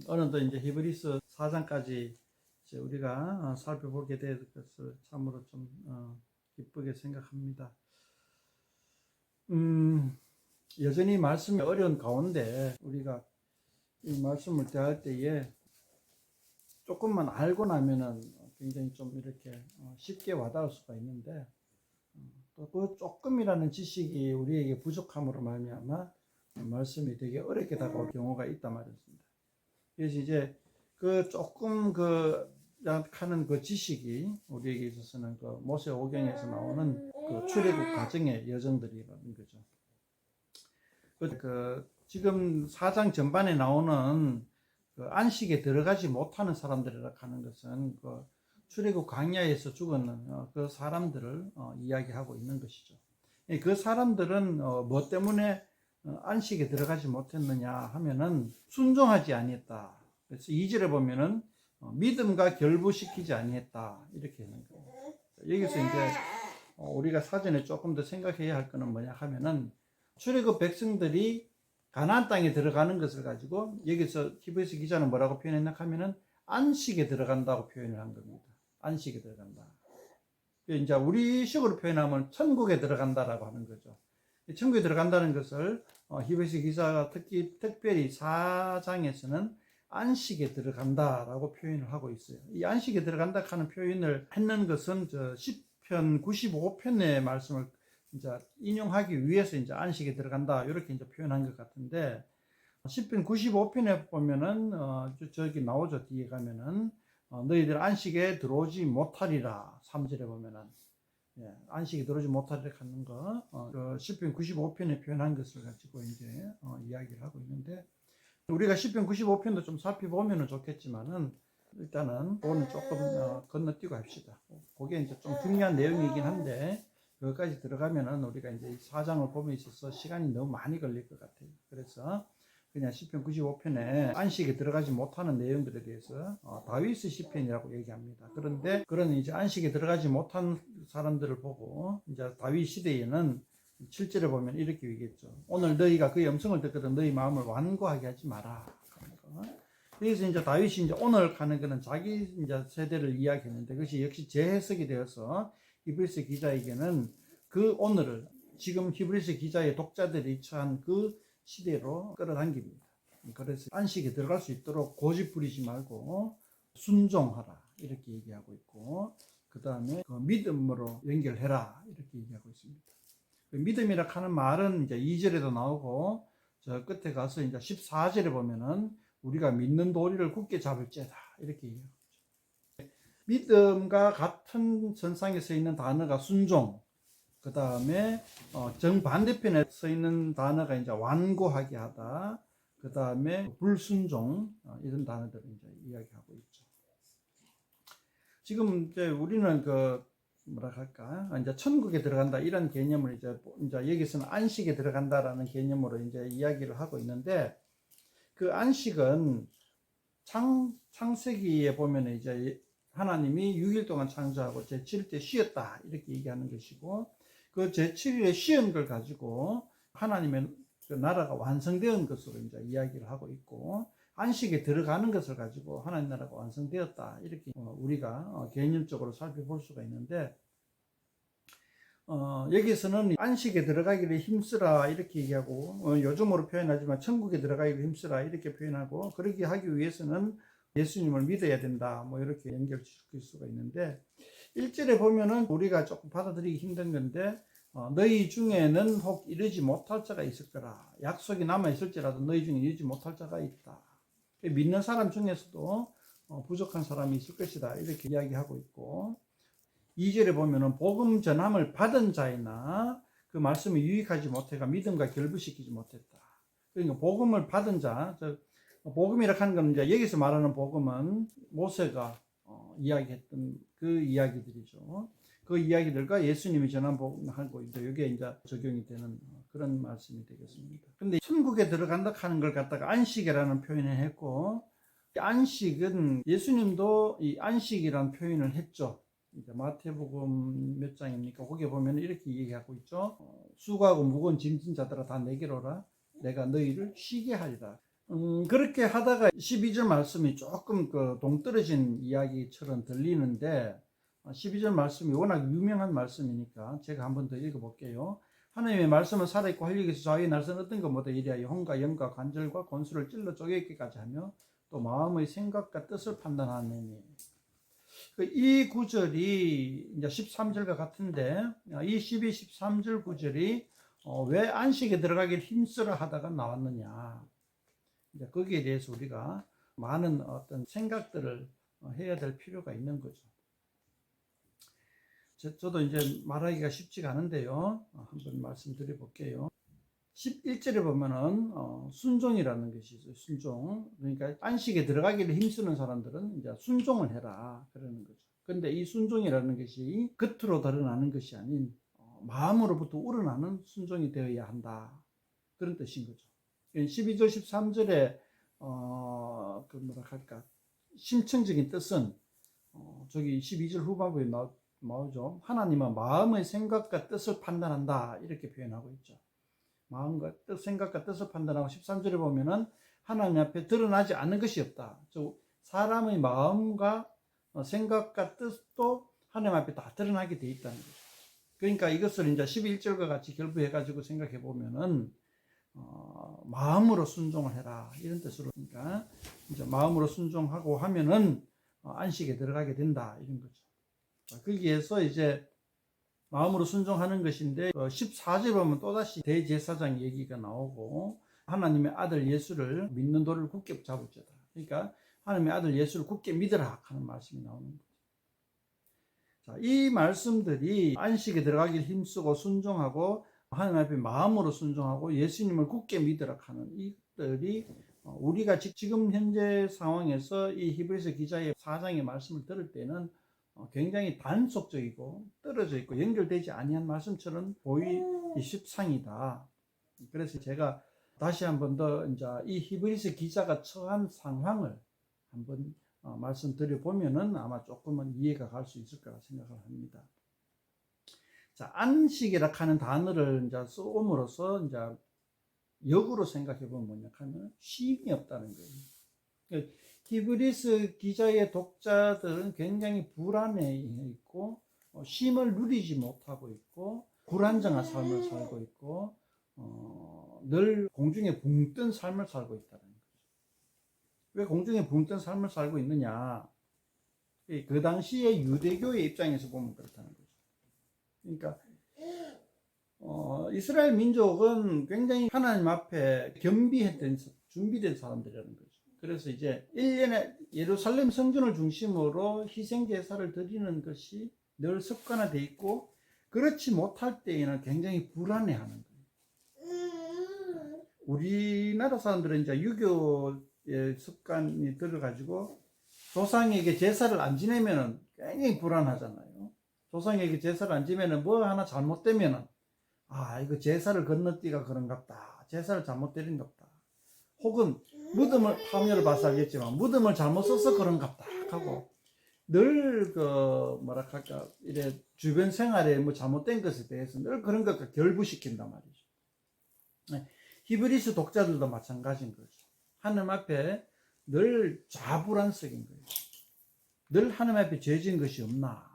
어느덧 이제 히브리서 4장까지 이제 우리가 살펴보게 될 것을 참으로 좀 기쁘게 생각합니다. 여전히 말씀이 어려운 가운데 우리가 이 말씀을 대할 때에 조금만 알고 나면은 굉장히 좀 이렇게 쉽게 와닿을 수가 있는데 또 그 조금이라는 지식이 우리에게 부족함으로 말미암아 말씀이 되게 어렵게 다가올 경우가 있단 말이었습니다. 그래서 이제 그 조금 하는 그 지식이 우리에게 있어서는 그 모세오경에서 나오는 그 출애굽 과정의 여정들이라는 거죠. 지금 4장 전반에 나오는 그 안식에 들어가지 못하는 사람들이라 하는 것은 그 출애굽 광야에서 죽었는 그 사람들을 이야기하고 있는 것이죠. 그 사람들은 뭐 때문에 안식에 들어가지 못했느냐 하면은 순종하지 아니했다. 그래서 2절에 보면은 믿음과 결부시키지 아니했다 이렇게 하는 거예요. 여기서 이제 우리가 사전에 조금 더 생각해야 할 거는 뭐냐 하면은 출애굽 백성들이 가나안 땅에 들어가는 것을 가지고 여기서 히브리서 기자는 뭐라고 표현했나 하면은 안식에 들어간다고 표현을 한 겁니다. 안식에 들어간다. 이제 우리식으로 표현하면 천국에 들어간다라고 하는 거죠. 천국에 들어간다는 것을 히브리서 기자가 특별히 4장에서는 안식에 들어간다라고 표현을 하고 있어요. 이 안식에 들어간다 하는 표현을 했는 것은 시편 95편의 말씀을 이제 인용하기 위해서 이제 안식에 들어간다 이렇게 이제 표현한 것 같은데 시편 95편에 보면은 저기 나오죠. 뒤에 가면은 너희들 안식에 들어오지 못하리라 3절에 보면은 안식에 들어오지 못하리라 하는 거 시편 95편에 표현한 것을 가지고 이제 이야기를 하고 있는데 우리가 시편 95편도 좀 살펴보면은 좋겠지만은 일단은 오늘 조금 건너뛰고 합시다. 그게 이제 좀 중요한 내용이긴 한데 거기까지 들어가면은 우리가 이제 4장을 보면 있어서 시간이 너무 많이 걸릴 것 같아요. 그래서 그냥 시편 95편에 안식에 들어가지 못하는 내용들에 대해서 다윗의 시편이라고 얘기합니다. 그런데 그런 이제 안식에 들어가지 못한 사람들을 보고 이제 다윗 시대에는 7절에 보면 이렇게 얘기했죠. 오늘 너희가 그의 음성을 듣거든 너희 마음을 완고하게 하지 마라. 그래서 이제 다윗이 이제 오늘 가는 거는 자기 이제 세대를 이야기했는데 그것이 역시 재해석이 되어서 히브리서 기자에게는 그 오늘을 지금 히브리서 기자의 독자들이 처한 그 시대로 끌어당깁니다. 그래서 안식에 들어갈 수 있도록 고집 부리지 말고 순종하라 이렇게 얘기하고 있고 그 다음에 그 믿음으로 연결해라 이렇게 얘기하고 있습니다. 믿음이라 하는 말은 이제 2절에도 나오고 저 끝에 가서 이제 14절에 보면은 우리가 믿는 도리를 굳게 잡을지어다 이렇게 얘기하고 있죠. 믿음과 같은 선상에 서 있는 단어가 순종, 그 다음에 정반대편에 서 있는 단어가 이제 완고하게 하다, 그 다음에 불순종 이런 단어들을 이제 이야기하고 있죠. 지금 이제 우리는 이제 천국에 들어간다 이런 개념을 이제 여기서는 안식에 들어간다라는 개념으로 이제 이야기를 하고 있는데 그 안식은 창세기에 보면 이제 하나님이 6일 동안 창조하고 제7일 쉬었다 이렇게 얘기하는 것이고 그 제7일에 쉬은 걸 가지고 하나님의 그 나라가 완성된 것으로 이제 이야기를 하고 있고 안식에 들어가는 것을 가지고 하나님 나라가 완성되었다 이렇게 우리가 개념적으로 살펴볼 수가 있는데 여기서는 안식에 들어가기를 힘쓰라 이렇게 얘기하고 요즘으로 표현하지만 천국에 들어가기를 힘쓰라 이렇게 표현하고 그렇게 하기 위해서는 예수님을 믿어야 된다 뭐 이렇게 연결시킬 수가 있는데 1절에 보면은 우리가 조금 받아들이기 힘든 건데 너희 중에는 혹 이르지 못할 자가 있을 거라 약속이 남아있을지라도 너희 중에 이르지 못할 자가 있다 믿는 사람 중에서도 부족한 사람이 있을 것이다 이렇게 이야기하고 있고 2절에 보면은 복음 전함을 받은 자이나 그 말씀이 유익하지 못해가 믿음과 결부시키지 못했다. 그러니까 복음을 받은 자, 복음이라 하는 건 이제 여기서 말하는 복음은 모세가 이야기했던 그 이야기들이죠. 그 이야기들과 예수님이 전한 복음하고 이게 이제 적용이 되는 그런 말씀이 되겠습니다. 근데 천국에 들어간다 하는 걸 갖다가 안식이라는 표현을 했고 안식은 예수님도 이 안식이라는 표현을 했죠. 마태복음 몇 장입니까? 거기에 보면 이렇게 얘기하고 있죠. 수고하고 무거운 짐진 자들아 다 내게로 오라. 내가 너희를 쉬게 하리라. 그렇게 하다가 12절 말씀이 조금 그 동떨어진 이야기처럼 들리는데 12절 말씀이 워낙 유명한 말씀이니까 제가 한 번 더 읽어볼게요. 하나님의 말씀은 살아있고 활력에서 좌우의 날선 어떤 것보다 이리하여 혼과 영과 관절과 권수를 찔러 쪼개기까지 하며 또 마음의 생각과 뜻을 판단하느니. 이 구절이 이제 13절과 같은데 이 12, 13절 구절이 왜 안식에 들어가길 힘쓰라 하다가 나왔느냐. 이제 거기에 대해서 우리가 많은 어떤 생각들을 해야 될 필요가 있는 거죠. 저도 이제 말하기가 쉽지가 않은데요. 한번 말씀드려 볼게요. 11절에 보면은 순종이라는 것이 있어요. 순종. 그러니까 안식에 들어가기를 힘쓰는 사람들은 이제 순종을 해라 그러는 거죠. 근데 이 순종이라는 것이 겉으로 드러나는 것이 아닌 마음으로부터 우러나는 순종이 되어야 한다. 그런 뜻인 거죠. 12절 13절에 그 뭐라 할까 심층적인 뜻은 저기 12절 후반부에 나오죠. 하나님은 마음의 생각과 뜻을 판단한다 이렇게 표현하고 있죠. 마음과 뜻, 생각과 뜻을 판단하고 13절에 보면은 하나님 앞에 드러나지 않는 것이 없다. 사람의 마음과 생각과 뜻도 하나님 앞에 다 드러나게 돼 있다는 거죠. 그러니까 이것을 이제 11절과 같이 결부해 가지고 생각해 보면은 마음으로 순종을 해라 이런 뜻으로, 그러니까 이제 마음으로 순종하고 하면은 안식에 들어가게 된다 이런 거죠. 거기에서 이제 마음으로 순종하는 것인데 14절 보면 또다시 대제사장 얘기가 나오고 하나님의 아들 예수를 믿는 도를 굳게 잡을지어다. 그러니까 하나님의 아들 예수를 굳게 믿으라 하는 말씀이 나오는 거죠. 자, 이 말씀들이 안식에 들어가길 힘쓰고 순종하고 하나님 앞에 마음으로 순종하고 예수님을 굳게 믿으라 하는 이들이 우리가 지금 현재 상황에서 이 히브리서 기자의 4장의 말씀을 들을 때는 굉장히 단속적이고 떨어져 있고 연결되지 아니한 말씀처럼 보이 십상이다. 그래서 제가 다시 한 번 더 이제 이 히브리서 기자가 처한 상황을 한번 말씀드려 보면은 아마 조금은 이해가 갈 수 있을 거라 생각을 합니다. 자, 안식이라 하는 단어를 이제 써옴으로써 이제 역으로 생각해 보면 뭐냐 하면 쉼이 없다는 거예요. 히브리서 기자의 독자들은 굉장히 불안해 있고 쉼을 누리지 못하고 있고 불안정한 삶을 살고 있고 늘 공중에 붕 뜬 삶을 살고 있다는 거죠. 왜 공중에 붕 뜬 삶을 살고 있느냐? 그 당시의 유대교의 입장에서 보면 그렇다는 거죠. 그러니까 이스라엘 민족은 굉장히 하나님 앞에 겸비했던 준비된 사람들이라는 거죠. 그래서 이제 1년에 예루살렘 성전을 중심으로 희생 제사를 드리는 것이 늘 습관화되어 있고 그렇지 못할 때에는 굉장히 불안해하는 거예요. 우리나라 사람들은 이제 유교의 습관이 들어가지고 조상에게 제사를 안 지내면은 굉장히 불안하잖아요. 조상에게 제사를 안 지내면은 뭐 하나 잘못되면은 이거 제사를 건너뛰가 그런갑다. 제사를 잘못 드린갑다. 혹은 무덤을 파묘를 봐서 알겠지만 무덤을 잘못 써서 그런갑다 하고 늘 뭐라 할까 이래 주변 생활에 뭐 잘못된 것에 대해서 늘 그런 것과 결부시킨단 말이죠. 히브리서 독자들도 마찬가지인 거죠. 하나님 앞에 늘 좌불안석인 거예요. 늘 하나님 앞에 죄진 것이 없나.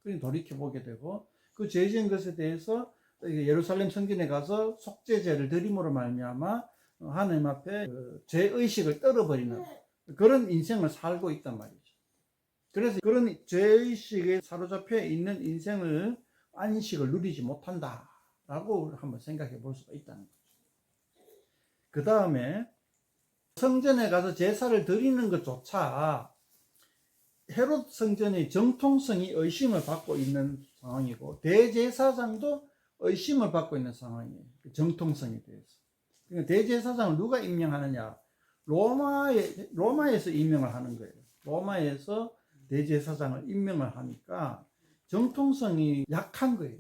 그냥 돌이켜보게 되고 그 죄진 것에 대해서 예루살렘 성전에 가서 속죄제를 드림으로 말미암아 하나님 앞에 죄의식을 떨어버리는 그런 인생을 살고 있단 말이죠. 그래서 그런 죄의식에 사로잡혀 있는 인생을 안식을 누리지 못한다라고 한번 생각해 볼 수가 있다는 거죠. 그 다음에 성전에 가서 제사를 드리는 것조차 헤롯 성전의 정통성이 의심을 받고 있는 상황이고 대제사장도 의심을 받고 있는 상황이에요. 정통성에 대해서. 그러니까 대제사장을 누가 임명하느냐? 로마에서 임명을 하는 거예요. 로마에서 대제사장을 임명을 하니까 정통성이 약한 거예요.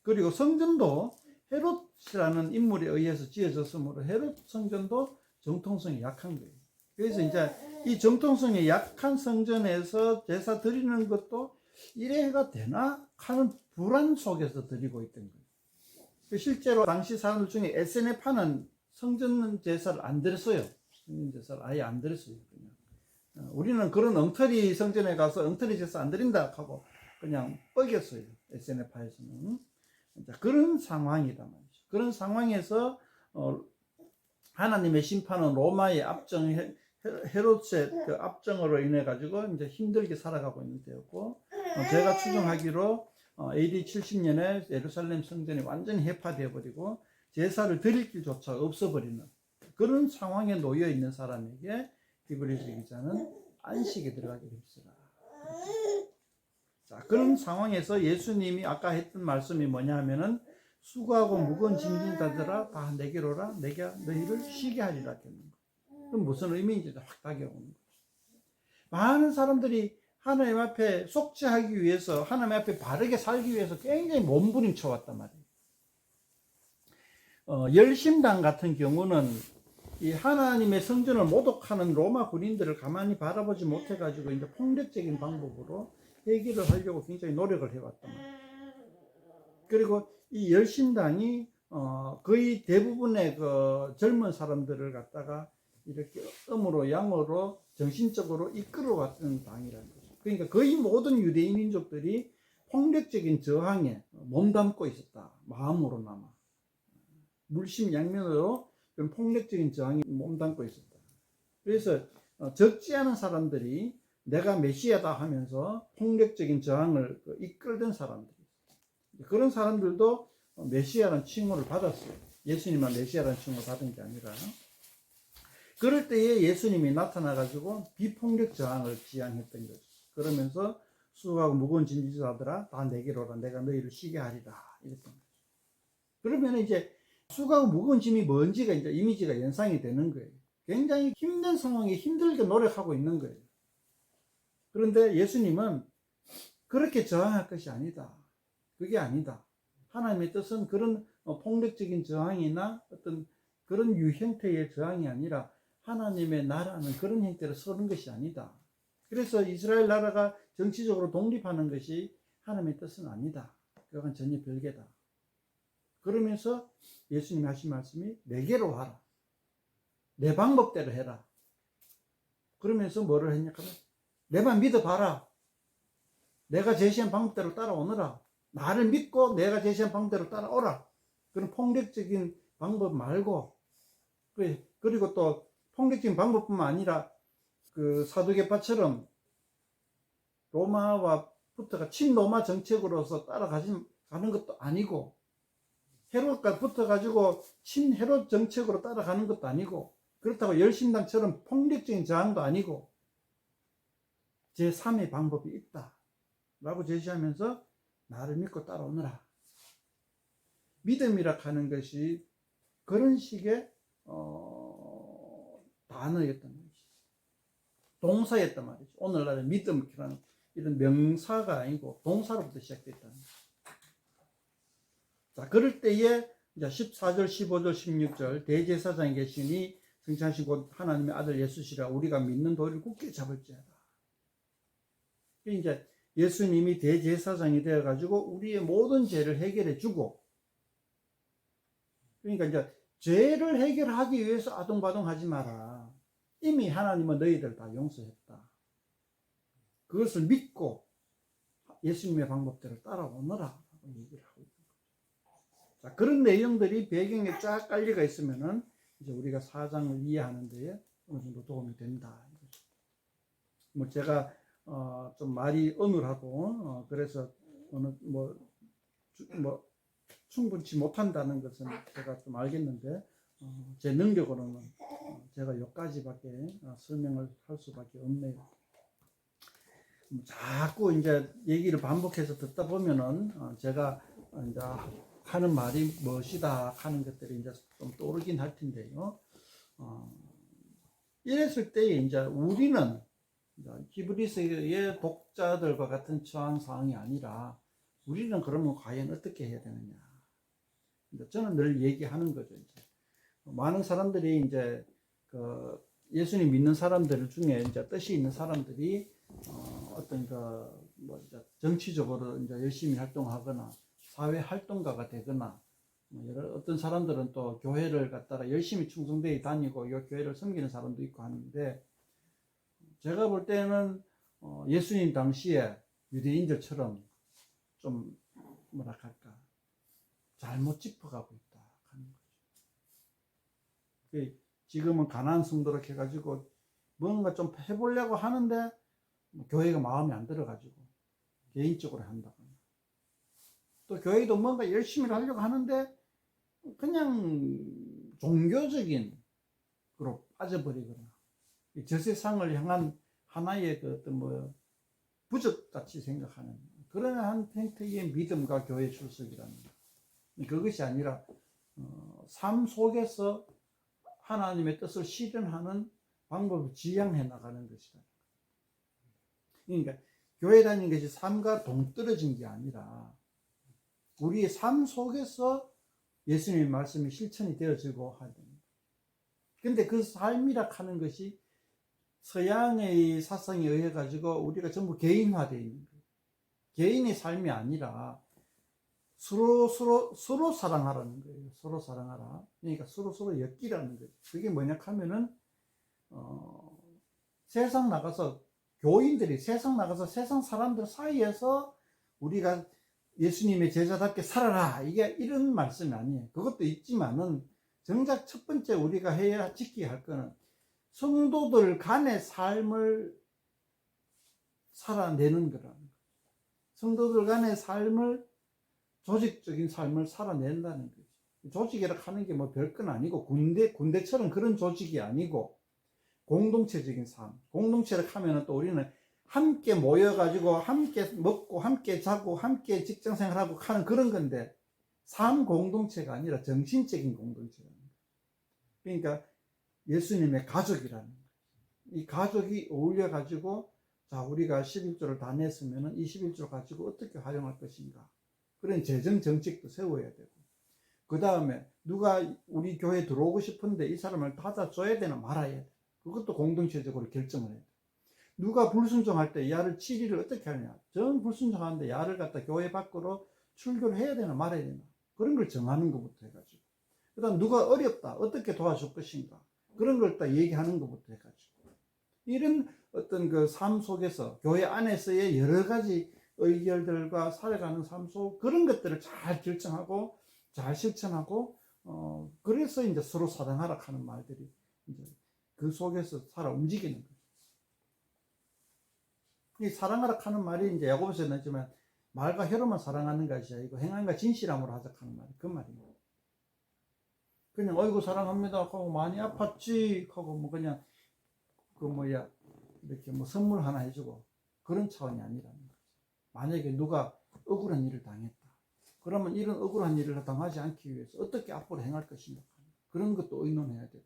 그리고 성전도 헤롯이라는 인물에 의해서 지어졌으므로 헤롯 성전도 정통성이 약한 거예요. 그래서 이제 이 정통성이 약한 성전에서 제사 드리는 것도 이래가 되나 하는 불안 속에서 드리고 있던 거예요. 실제로 당시 사람들 중에 에세네 파는 성전 제사를 안 드렸어요. 성전 제사를 아예 안 드렸어요. 그냥. 우리는 그런 엉터리 성전에 가서 엉터리 제사 안 드린다 하고 그냥 뻐겼어요. SNF에서는. 그런 상황이다 말이죠. 그런 상황에서 하나님의 심판은 로마의 압정, 헤롯의 그 압정으로 인해 가지고 이제 힘들게 살아가고 있는 때였고, 제가 추정하기로 AD 70년에 예루살렘 성전이 완전히 해파되어 버리고 제사를 드릴 길조차 없어버리는 그런 상황에 놓여 있는 사람에게 히브리서 기자는 안식에 들어가게 됩니다. 자, 그런 상황에서 예수님이 아까 했던 말씀이 뭐냐 하면은 수고하고 무거운 짐진 자들아 다 내게로 오라 내가 너희를 쉬게 하리라 했는 거. 그럼 무슨 의미인지 확 다가오는 거죠. 많은 사람들이 하나님 앞에 속죄하기 위해서 하나님 앞에 바르게 살기 위해서 굉장히 몸부림쳐 왔단 말이에요. 열심당 같은 경우는 이 하나님의 성전을 모독하는 로마 군인들을 가만히 바라보지 못해가지고 이제 폭력적인 방법으로 해결을 하려고 굉장히 노력을 해왔단 말이에요. 그리고 이 열심당이 거의 대부분의 그 젊은 사람들을 갖다가 이렇게 음으로 양으로 정신적으로 이끌어왔던 당이라는 거죠. 그러니까 거의 모든 유대인 민족들이 폭력적인 저항에 몸담고 있었다. 마음으로나마 물심양면으로 그런 폭력적인 저항에 몸담고 있었다. 그래서 적지 않은 사람들이 내가 메시아다 하면서 폭력적인 저항을 이끌던 사람들, 그런 사람들도 메시아라는 칭호를 받았어요. 예수님만 메시아라는 칭호를 받은 게 아니라. 그럴 때에 예수님이 나타나가지고 비폭력 저항을 지향했던 거죠. 그러면서 수고하고 무거운 짐지자들아 다 내게로 오라 내가 너희를 쉬게 하리라 이랬던 거죠. 그러면 이제 수고하고 무거운 짐이 뭔지가 이제 이미지가 연상이 되는 거예요. 굉장히 힘든 상황에 힘들게 노력하고 있는 거예요. 그런데 예수님은 그렇게 저항할 것이 아니다. 그게 아니다. 하나님의 뜻은 그런 폭력적인 저항이나 어떤 그런 유형태의 저항이 아니라 하나님의 나라는 그런 형태로 서는 것이 아니다. 그래서 이스라엘 나라가 정치적으로 독립하는 것이 하나님의 뜻은 아니다. 그건 전혀 별개다. 그러면서 예수님이 하신 말씀이 내게로 와라. 내 방법대로 해라. 그러면서 뭐를 했냐 하면 내만 믿어봐라. 내가 제시한 방법대로 따라오너라. 나를 믿고 내가 제시한 방법대로 따라오라. 그런 폭력적인 방법 말고, 그리고 또 폭력적인 방법뿐만 아니라 그 사두개파처럼 로마와부터가 친로마 정책으로서 따라가는 것도 아니고, 헤롯과 붙어가지고 친헤롯 정책으로 따라가는 것도 아니고, 그렇다고 열심당처럼 폭력적인 저항도 아니고, 제3의 방법이 있다 라고 제시하면서 나를 믿고 따라오너라. 믿음이라 하는 것이 그런 식의 단어였단 말이죠. 동사였단 말이죠. 오늘날의 믿음이라는 이런 명사가 아니고 동사로부터 시작됐다는 거죠. 자, 그럴 때에 이제 14절, 15절, 16절 대제사장이 계시니 승천하신 곧 하나님의 아들 예수시라 우리가 믿는 도리를 굳게 잡을지어다. 이제 예수님이 대제사장이 되어가지고 우리의 모든 죄를 해결해 주고, 그러니까 이제 죄를 해결하기 위해서 아동바동하지 마라. 이미 하나님은 너희들 다 용서했다. 그것을 믿고 예수님의 방법대로 따라오너라 라고 얘기를 하고 있는 거죠. 자, 그런 내용들이 배경에 쫙 깔려가 있으면은 이제 우리가 사장을 이해하는 데에 어느 정도 도움이 된다. 뭐 제가 좀 말이 어눌하고 그래서 충분치 못한다는 것은 제가 좀 알겠는데 제 능력으로는 제가 여기까지밖에 설명을 할 수밖에 없네요. 자꾸 이제 얘기를 반복해서 듣다 보면은 제가 이제 하는 말이 무엇이다 하는 것들이 이제 좀 떠오르긴 할 텐데요. 이랬을 때 이제 우리는 히브리서의 독자들과 같은 처한 상황이 아니라 우리는 그러면 과연 어떻게 해야 되느냐. 저는 늘 얘기하는 거죠. 이제 많은 사람들이 이제 그 예수님 믿는 사람들 중에 이제 뜻이 있는 사람들이 어떤 뭐 이제 정치적으로 이제 열심히 활동하거나 사회 활동가가 되거나 어떤 사람들은 또 교회를 갖다가 열심히 충성되게 다니고 이 교회를 섬기는 사람도 있고 하는데, 제가 볼 때는 예수님 당시에 유대인들처럼 좀 뭐라 할까 잘못 짚어가고 있다 하는 거죠. 지금은 가난한 성도로 해가지고 뭔가 좀 해보려고 하는데 교회가 마음에 안 들어가지고 개인적으로 한다거나, 또 교회도 뭔가 열심히 하려고 하는데 그냥 종교적인 그로 빠져버리거나 저 세상을 향한 하나의 그 어떤 뭐 부적같이 생각하는 그런 한 형태의 믿음과 교회 출석이라는 것, 그것이 아니라 삶 속에서 하나님의 뜻을 실현하는 방법을 지향해 나가는 것이다. 그러니까 교회 다니는 것이 삶과 동떨어진 게 아니라 우리의 삶 속에서 예수님의 말씀이 실천이 되어지고 하야 됩니다. 근데 그 삶이라 하는 것이 서양의 사상에 의해 가지고 우리가 전부 개인화되어 있는 거예요. 개인의 삶이 아니라 서로 사랑하라는 거예요. 서로 사랑하라. 그러니까 서로 엮이라는 거예요. 그게 뭐냐 하면은 세상 나가서 교인들이 세상 나가서 세상 사람들 사이에서 우리가 예수님의 제자답게 살아라, 이게 이런 말씀이 아니에요. 그것도 있지만은 정작 첫 번째 우리가 해야 지켜야 할 거는 성도들 간의 삶을 살아내는 거라는 거예요. 성도들 간의 삶을, 조직적인 삶을 살아낸다는 거죠. 조직이라 하는 게 뭐 별건 아니고 군대처럼 그런 조직이 아니고 공동체적인 삶. 공동체를 하면은 또 우리는 함께 모여가지고 함께 먹고 함께 자고 함께 직장 생활하고 하는 그런 건데, 삶 공동체가 아니라 정신적인 공동체라는 거예요. 그러니까 예수님의 가족이라는 거예요. 이 가족이 어울려가지고, 자, 우리가 11조를 다 냈으면은 이 11조를 가지고 어떻게 활용할 것인가. 그런 재정 정책도 세워야 되고, 그 다음에 누가 우리 교회에 들어오고 싶은데 이 사람을 받아줘야 되나 말아야 돼. 그것도 공동체적으로 결정을 해야 돼. 누가 불순종할 때 야를 치리를 어떻게 하냐. 정 불순종하는데 야를 갖다 교회 밖으로 출교를 해야 되나 말아야 되나. 그런 걸 정하는 것부터 해가지고. 그 다음 누가 어렵다. 어떻게 도와줄 것인가. 그런 걸 딱 얘기하는 것부터 해가지고. 이런 어떤 그 삶 속에서 교회 안에서의 여러 가지 의결들과 살아가는 삶 속 그런 것들을 잘 결정하고 잘 실천하고, 그래서 이제 서로 사랑하라 하는 말들이 이제 그 속에서 살아 움직이는 거예요. 이 사랑하라 하는 말이 이제 야고보서에 나지만 말과 혀로만 사랑하는 것이 아니고 행함과 진실함으로 하자 하는 말이 그 말입니다. 그냥 어이구 사랑합니다 하고 많이 아팠지 하고 뭐 그냥 그 뭐야 이렇게 뭐 선물 하나 해주고 그런 차원이 아니라는 거죠. 만약에 누가 억울한 일을 당했다. 그러면 이런 억울한 일을 당하지 않기 위해서 어떻게 앞으로 행할 것인가. 그런 것도 의논해야 되고,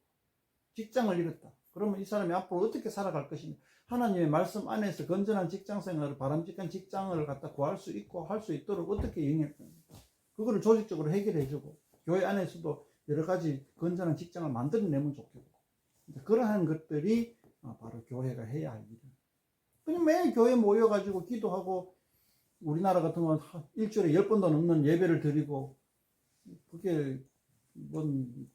직장을 잃었다. 그러면 이 사람이 앞으로 어떻게 살아갈 것인가. 하나님의 말씀 안에서 건전한 직장 생활을, 바람직한 직장을 갖다 구할 수 있고 할 수 있도록 어떻게 영향할 겁니까? 그거를 조직적으로 해결해주고, 교회 안에서도 여러 가지 건전한 직장을 만들어내면 좋겠고, 그러한 것들이 바로 교회가 해야 할 일이에요. 그냥 매일 교회 모여가지고 기도하고, 우리나라 같은 건 일주일에 10번도 넘는 예배를 드리고, 그게 뭔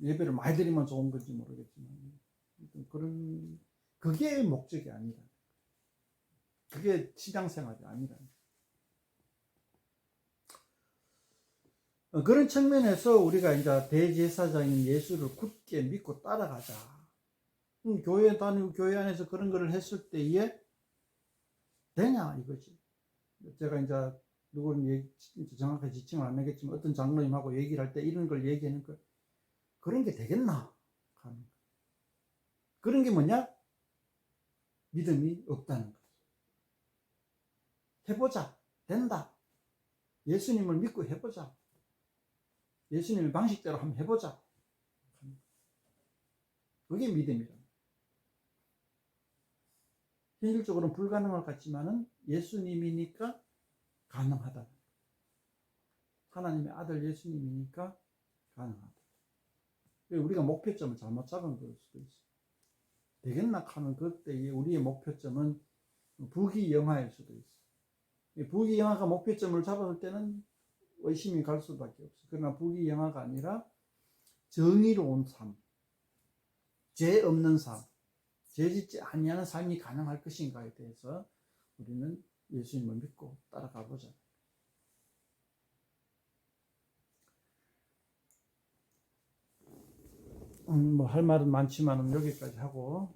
예배를 많이 드리면 좋은 건지 모르겠지만, 그게 목적이 아니라, 그게 신앙생활이 아니라. 그런 측면에서 우리가 이제 대제사장인 예수를 굳게 믿고 따라가자. 교회 다니고 교회 안에서 그런 거를 했을 때에 되냐 이거지. 제가 이제 누구는 정확하게 지칭을 안 하겠지만 어떤 장로님하고 얘기를 할 때 이런 걸 얘기하는 거, 그런 게 되겠나 하는 거. 그런 게 뭐냐? 믿음이 없다는 거죠. 해보자. 된다. 예수님을 믿고 해보자. 예수님의 방식대로 한번 해보자. 그게 믿음이다. 현실적으로는 불가능할 것 같지만은 예수님이니까 가능하다. 하나님의 아들 예수님이니까 가능하다. 우리가 목표점을 잘못 잡은 걸 수도 있어. 되겠나 하는 그때의 우리의 목표점은 부귀영화일 수도 있어. 부귀영화가 목표점을 잡았을 때는 의심이 갈 수밖에 없어. 그러나 부귀영화가 아니라 정의로운 삶, 죄 없는 삶, 죄 짓지 아니하는 삶이 가능할 것인가에 대해서 우리는 예수님을 믿고 따라가 보자. 뭐 할 말은 많지만 여기까지 하고